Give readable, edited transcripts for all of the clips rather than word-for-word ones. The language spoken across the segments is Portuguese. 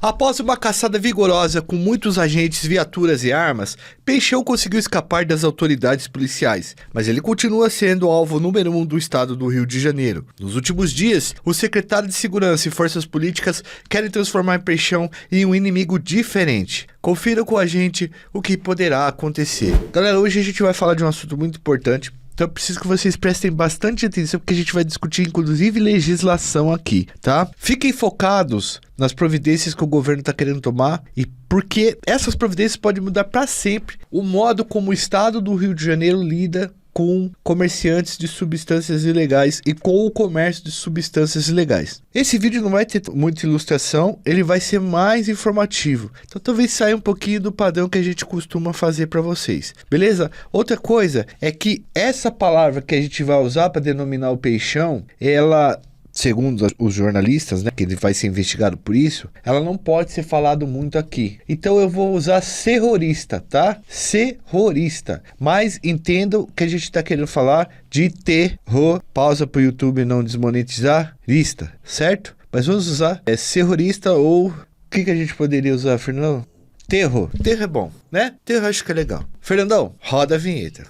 Após uma caçada vigorosa com muitos agentes, viaturas e armas, Peixão conseguiu escapar das autoridades policiais, mas ele continua sendo o alvo número 1 do estado do Rio de Janeiro. Nos últimos dias, o secretário de Segurança e forças políticas querem transformar Peixão em um inimigo diferente. Confira com a gente o que poderá acontecer. Galera, hoje a gente vai falar de um assunto muito importante. Então eu preciso que vocês prestem bastante atenção, porque a gente vai discutir inclusive legislação aqui, tá? Fiquem focados nas providências que o governo está querendo tomar, e porque essas providências podem mudar para sempre o modo como o estado do Rio de Janeiro lida com comerciantes de substâncias ilegais e com o comércio de substâncias ilegais. Esse vídeo não vai ter muita ilustração, ele vai ser mais informativo. Então talvez saia um pouquinho do padrão que a gente costuma fazer para vocês. Beleza? Outra coisa é que essa palavra que a gente vai usar para denominar o Peixão, ela, segundo os jornalistas, né, que ele vai ser investigado por isso, ela não pode ser falado muito aqui. Então eu vou usar terrorista, tá? Terrorista. Mas entendo que a gente está querendo falar de terror. Pausa para o YouTube não desmonetizar. Lista, certo? Mas vamos usar terrorista, ou o que a gente poderia usar, Fernandão? Terror. Terror é bom, né? Terror acho que é legal. Fernandão, roda a vinheta.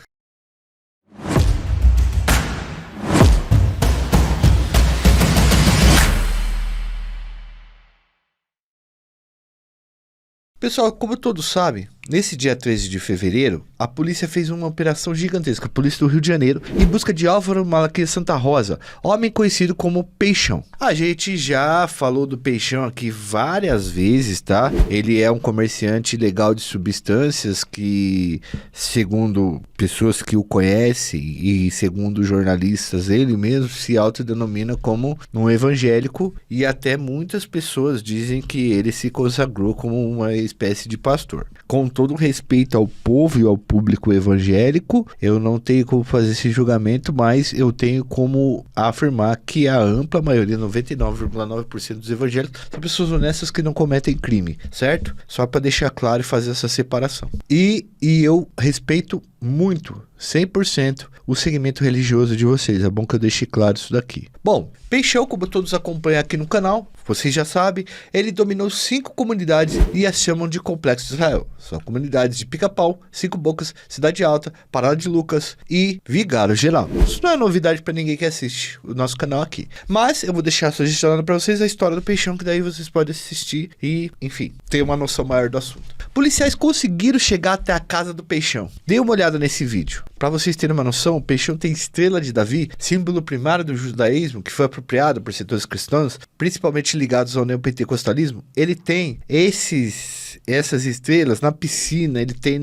Pessoal, como todos sabem, nesse dia 13 de fevereiro, a polícia fez uma operação gigantesca, a polícia do Rio de Janeiro, em busca de Álvaro Malaquias Santa Rosa, homem conhecido como Peixão. A gente já falou do Peixão aqui várias vezes, tá? Ele é um comerciante ilegal de substâncias que, segundo pessoas que o conhecem e segundo jornalistas, ele mesmo se autodenomina como um evangélico, e até muitas pessoas dizem que ele se consagrou como uma espécie de pastor. Com todo respeito ao povo e ao público evangélico, eu não tenho como fazer esse julgamento, mas eu tenho como afirmar que a ampla maioria, 99,9% dos evangélicos, são pessoas honestas que não cometem crime, certo? Só para deixar claro e fazer essa separação. E eu respeito muito, 100%, o segmento religioso de vocês. É bom que eu deixe claro isso daqui. Bom, Peixão, como todos acompanham aqui no canal, vocês já sabem, ele dominou 5 comunidades e as chamam de Complexo de Israel. São comunidades de Pica-Pau, 5 Bocas, Cidade Alta, Parada de Lucas e Vigário Geral. Isso não é novidade para ninguém que assiste o nosso canal aqui. Mas eu vou deixar sugestão para vocês a história do Peixão, que daí vocês podem assistir e, enfim, ter uma noção maior do assunto. Policiais conseguiram chegar até a casa do Peixão. Dê uma olhada nesse vídeo. Para vocês terem uma noção, o Peixão tem estrela de Davi, símbolo primário do judaísmo, que foi apropriado por setores cristãos, principalmente ligados ao neopentecostalismo. Ele tem essas estrelas na piscina, ele tem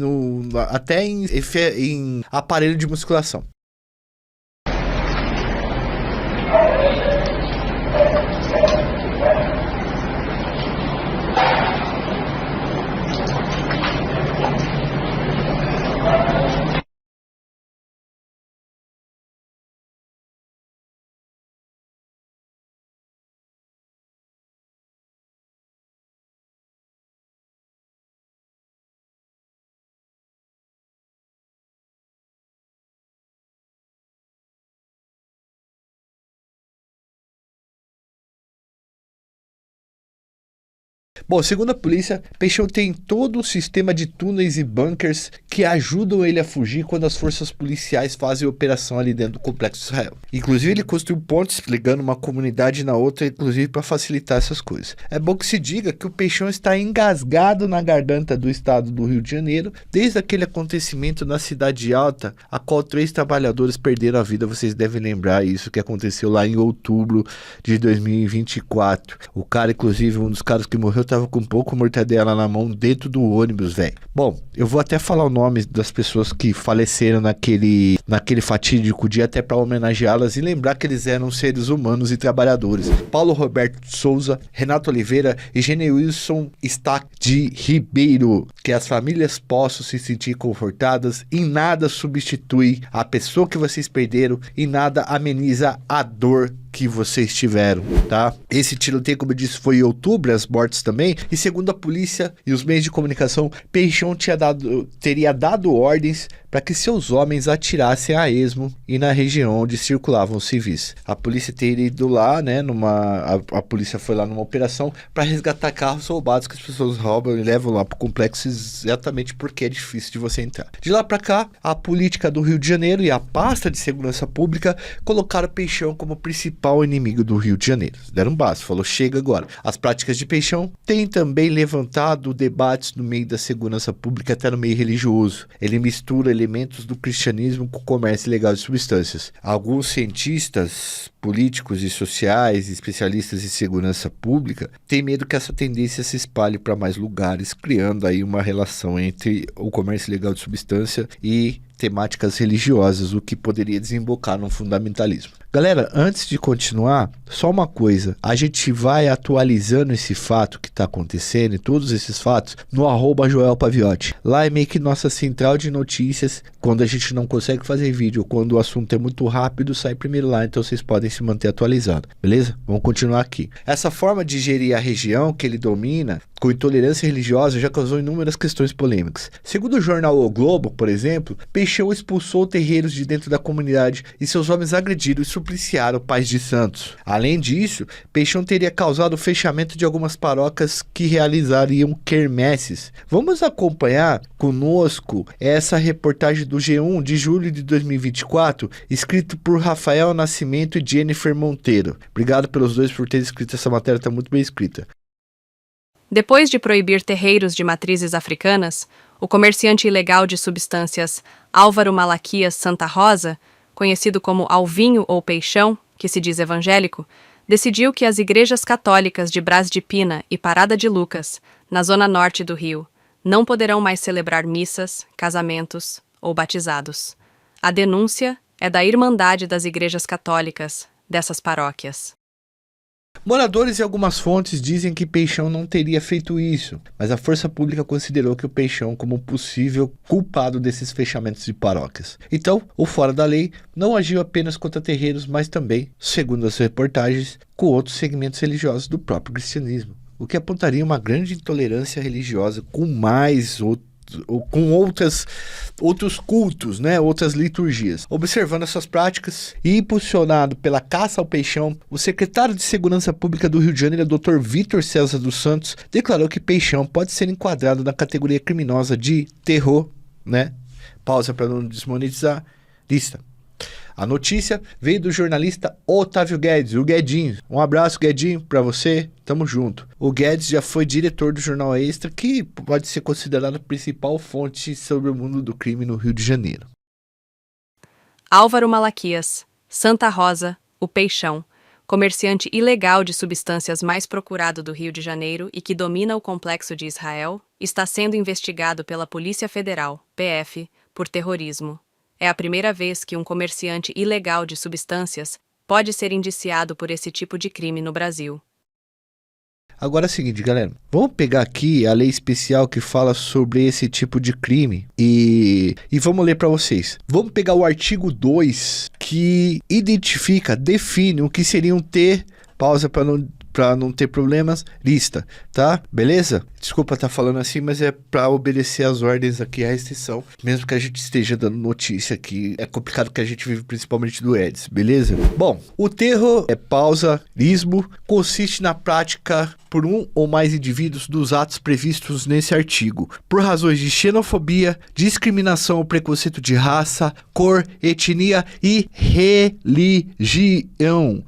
até em aparelho de musculação. Bom, segundo a polícia, Peixão tem todo um sistema de túneis e bunkers que ajudam ele a fugir quando as forças policiais fazem operação ali dentro do Complexo de Israel. Inclusive, ele construiu pontes ligando uma comunidade na outra, inclusive para facilitar essas coisas. É bom que se diga que o Peixão está engasgado na garganta do estado do Rio de Janeiro, desde aquele acontecimento na Cidade Alta, a qual 3 trabalhadores perderam a vida. Vocês devem lembrar isso, que aconteceu lá em outubro de 2024. O cara, inclusive, um dos caras que morreu, tava com um pouco de mortadela na mão dentro do ônibus, velho. Bom, eu vou até falar o nome das pessoas que faleceram naquele fatídico dia, até para homenageá-las e lembrar que eles eram seres humanos e trabalhadores. Paulo Roberto Souza, Renato Oliveira e Geneilson Stack de Ribeiro. Que as famílias possam se sentir confortadas. Em nada substitui a pessoa que vocês perderam, e nada ameniza a dor que vocês tiveram, tá? Esse tiroteio, como eu disse, foi em outubro, as mortes também, e segundo a polícia e os meios de comunicação, Peixão teria dado ordens para que seus homens atirassem a esmo e na região onde circulavam os civis. A polícia teria ido lá, né, a polícia foi lá numa operação para resgatar carros roubados que as pessoas roubam e levam lá pro complexo exatamente porque é difícil de você entrar. De lá para cá, a política do Rio de Janeiro e a pasta de segurança pública colocaram Peixão como principal inimigo do Rio de Janeiro. Deram um basta, falou chega agora. As práticas de Peixão têm também levantado debates no meio da segurança pública, até no meio religioso. Ele mistura elementos do cristianismo com o comércio ilegal de substâncias. Alguns cientistas políticos e sociais, especialistas em segurança pública, têm medo que essa tendência se espalhe para mais lugares, criando aí uma relação entre o comércio ilegal de substância e temáticas religiosas, o que poderia desembocar num fundamentalismo. Galera, antes de continuar, só uma coisa, a gente vai atualizando esse fato que está acontecendo e todos esses fatos no @JoelPaviotti. Lá é meio que nossa central de notícias, quando a gente não consegue fazer vídeo, quando o assunto é muito rápido, sai primeiro lá, então vocês podem se manter atualizados, beleza? Vamos continuar aqui. Essa forma de gerir a região que ele domina, com intolerância religiosa, já causou inúmeras questões polêmicas. Segundo o jornal O Globo, por exemplo, Peixão expulsou terreiros de dentro da comunidade e seus homens agrediram e supliciaram pais de santos. Além disso, Peixão teria causado o fechamento de algumas paróquias que realizariam quermesses. Vamos acompanhar conosco essa reportagem do G1 de julho de 2024, escrito por Rafael Nascimento e Jennifer Monteiro. Obrigado pelos dois por terem escrito essa matéria, está muito bem escrita. Depois de proibir terreiros de matrizes africanas, o comerciante ilegal de substâncias Álvaro Malaquias Santa Rosa, conhecido como Alvinho ou Peixão, que se diz evangélico, decidiu que as igrejas católicas de Brás de Pina e Parada de Lucas, na zona norte do Rio, não poderão mais celebrar missas, casamentos ou batizados. A denúncia é da Irmandade das Igrejas Católicas dessas paróquias. Moradores e algumas fontes dizem que Peixão não teria feito isso, mas a força pública considerou que o Peixão como possível culpado desses fechamentos de paróquias. Então, o fora da lei não agiu apenas contra terreiros, mas também, segundo as reportagens, com outros segmentos religiosos do próprio cristianismo, o que apontaria uma grande intolerância religiosa com outros cultos, né, outras liturgias. Observando essas práticas e impulsionado pela caça ao Peixão, o secretário de Segurança Pública do Rio de Janeiro, Dr. Vitor César dos Santos, declarou que Peixão pode ser enquadrado na categoria criminosa de terror, né? Pausa para não desmonetizar. Lista. A notícia veio do jornalista Otávio Guedes, o Guedinho. Um abraço, Guedinho, para você. Tamo junto. O Guedes já foi diretor do Jornal Extra, que pode ser considerado a principal fonte sobre o mundo do crime no Rio de Janeiro. Álvaro Malaquias, Santa Rosa, o Peixão, comerciante ilegal de substâncias mais procurado do Rio de Janeiro e que domina o complexo de Israel, está sendo investigado pela Polícia Federal, PF, por terrorismo. É a primeira vez que um comerciante ilegal de substâncias pode ser indiciado por esse tipo de crime no Brasil. Agora é o seguinte, galera. Vamos pegar aqui a lei especial que fala sobre esse tipo de crime e vamos ler para vocês. Vamos pegar o artigo 2 que define o que seria um T, pausa para não ter problemas, lista, tá? Beleza? Desculpa estar falando assim, mas é para obedecer às ordens aqui, a restrição. Mesmo que a gente esteja dando notícia aqui, é complicado que a gente vive principalmente do Eds, beleza? Bom, o terror consiste na prática por um ou mais indivíduos dos atos previstos nesse artigo, por razões de xenofobia, discriminação ou preconceito de raça, cor, etnia e religião,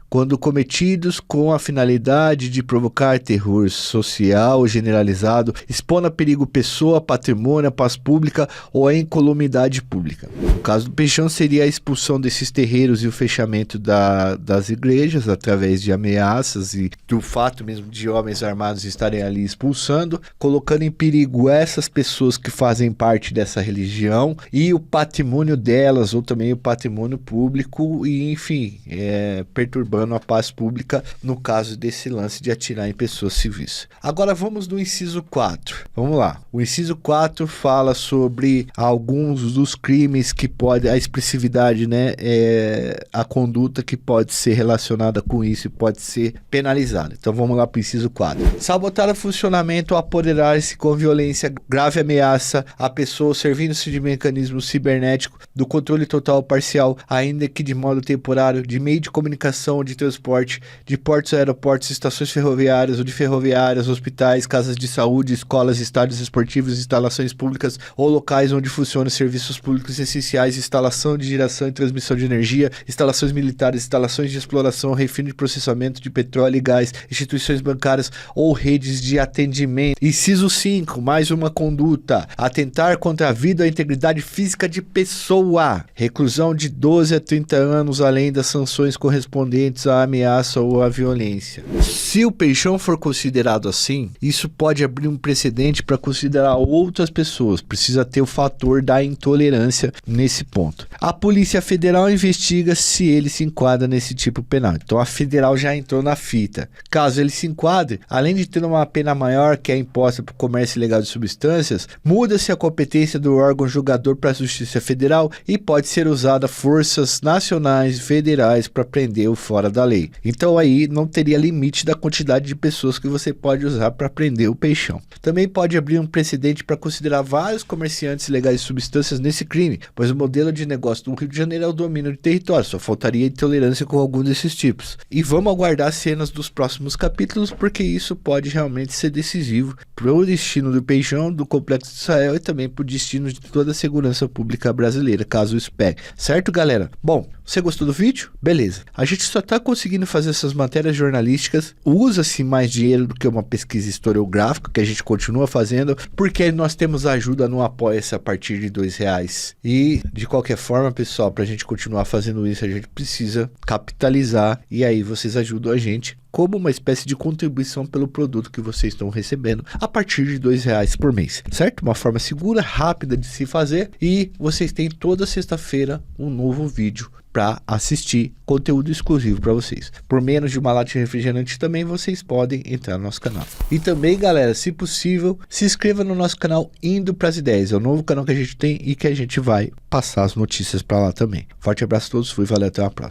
quando cometidos com a finalidade de provocar terror social generalizado, expondo a perigo pessoa, patrimônio, a paz pública ou a incolumidade pública. No caso do Peixão seria a expulsão desses terreiros e o fechamento das igrejas através de ameaças e do fato mesmo de homens homens armados estarem ali expulsando, colocando em perigo essas pessoas que fazem parte dessa religião e o patrimônio delas, ou também o patrimônio público, e enfim, perturbando a paz pública no caso desse lance de atirar em pessoas civis. Agora vamos no inciso 4. Vamos lá. O inciso 4 fala sobre alguns dos crimes que pode, a expressividade, né, a conduta que pode ser relacionada com isso e pode ser penalizada. Então vamos lá para o inciso 4. Sabotar o funcionamento ou apoderar-se com violência, grave ameaça a pessoa, servindo-se de mecanismo cibernético do controle total ou parcial, ainda que de modo temporário, de meio de comunicação ou de transporte, de portos, aeroportos, estações ferroviárias ou de ferroviárias, hospitais, casas de saúde, escolas, estádios esportivos, instalações públicas ou locais onde funcionam serviços públicos essenciais, instalação de geração e transmissão de energia, instalações militares, instalações de exploração, refino e processamento de petróleo e gás, instituições bancárias ou redes de atendimento. Inciso 5, mais uma conduta: atentar contra a vida ou a integridade física de pessoa, reclusão de 12 a 30 anos, além das sanções correspondentes à ameaça ou à violência. Se o Peixão for considerado assim, isso pode abrir um precedente para considerar outras pessoas. Precisa ter o fator da intolerância nesse ponto. A Polícia Federal investiga se ele se enquadra nesse tipo penal. Então a Federal já entrou na fita. Caso ele se enquadre, além de ter uma pena maior que é imposta por comércio ilegal de substâncias, muda-se a competência do órgão julgador para a Justiça Federal e pode ser usada forças nacionais e federais para prender o fora da lei. Então aí não teria limite da quantidade de pessoas que você pode usar para prender o Peixão. Também pode abrir um precedente para considerar vários comerciantes ilegais de substâncias nesse crime, pois o modelo de negócio do Rio de Janeiro é o domínio de território, só faltaria intolerância com algum desses tipos. E vamos aguardar cenas dos próximos capítulos, porque isso pode realmente ser decisivo para o destino do Peixão, do Complexo de Israel e também para o destino de toda a segurança pública brasileira, caso isso pegue. Certo, galera? Bom, você gostou do vídeo? Beleza. A gente só está conseguindo fazer essas matérias jornalísticas, usa-se mais dinheiro do que uma pesquisa historiográfica, que a gente continua fazendo, porque nós temos ajuda no Apoia-se a partir de R$2. E, de qualquer forma, pessoal, para a gente continuar fazendo isso, a gente precisa capitalizar, e aí vocês ajudam a gente como uma espécie de contribuição pelo produto que vocês estão recebendo a partir de R$2 por mês, certo? Uma forma segura, rápida de se fazer, e vocês têm toda sexta-feira um novo vídeo para assistir, conteúdo exclusivo para vocês. Por menos de uma lata de refrigerante também vocês podem entrar no nosso canal. E também, galera, se possível, se inscreva no nosso canal Indo Pras Ideias. É o novo canal que a gente tem e que a gente vai passar as notícias para lá também. Forte abraço a todos, fui, valeu, até a próxima.